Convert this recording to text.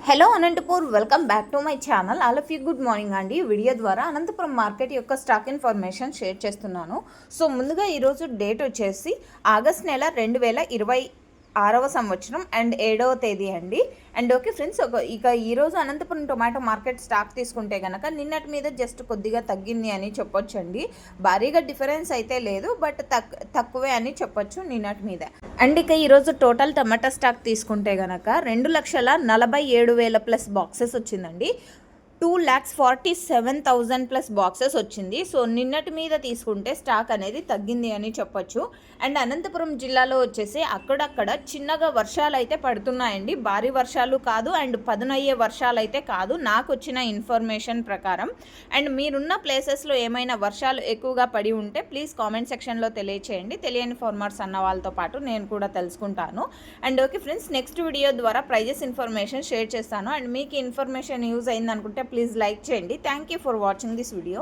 Hello Anantapur, welcome back to my channel. All of you good morning అండి. Video ద్వారా Anantapuram market యొక్క stock information share చేస్తున్నాను. So ముందుగా ఈరోజు డేట్ వచ్చేసి ఆగస్ట్ నెల 2026వ సంవత్సరం అండ్ 7వ తేదీ అండి. అండ్ ఓకే ఫ్రెండ్స్, ఇక ఈరోజు అనంతపురం టొమాటో మార్కెట్ స్టాక్ తీసుకుంటే కనుక నిన్నటి మీద జస్ట్ కొద్దిగా తగ్గింది అని చెప్పొచ్చండి. భారీగా డిఫరెన్స్ అయితే లేదు, బట్ తక్కువే అని చెప్పొచ్చు నిన్నటి మీద. అండ్ ఇక ఈరోజు టోటల్ టమాటా స్టాక్ తీసుకుంటే కనుక 2,47,000 ప్లస్ బాక్సెస్ వచ్చిందండి. 2,47,000 ప్లస్ బాక్సెస్ వచ్చింది. సో నిన్నటి మీద తీసుకుంటే స్టాక్ అనేది తగ్గింది అని చెప్పొచ్చు. అండ్ అనంతపురం జిల్లాలో వచ్చేసి అక్కడక్కడ చిన్నగా వర్షాలు అయితే పడుతున్నాయండి. భారీ వర్షాలు కాదు అండ్ పదునయ్యే వర్షాలు అయితే కాదు, నాకు వచ్చిన ఇన్ఫర్మేషన్ ప్రకారం. అండ్ మీరున్న ప్లేసెస్లో ఏమైనా వర్షాలు ఎక్కువగా పడి ఉంటే ప్లీజ్ కామెంట్ సెక్షన్లో తెలియచేయండి. తెలియని ఫార్మర్స్ అన్న వాళ్ళతో పాటు నేను కూడా తెలుసుకుంటాను. And okay friends, next video ద్వారా ప్రైజెస్ ఇన్ఫర్మేషన్ షేర్ చేస్తాను. అండ్ మీకు ఇన్ఫర్మేషన్ యూజ్ అయింది అనుకుంటే ప్లీజ్ లైక్ చేయండి. Thank you for watching this video.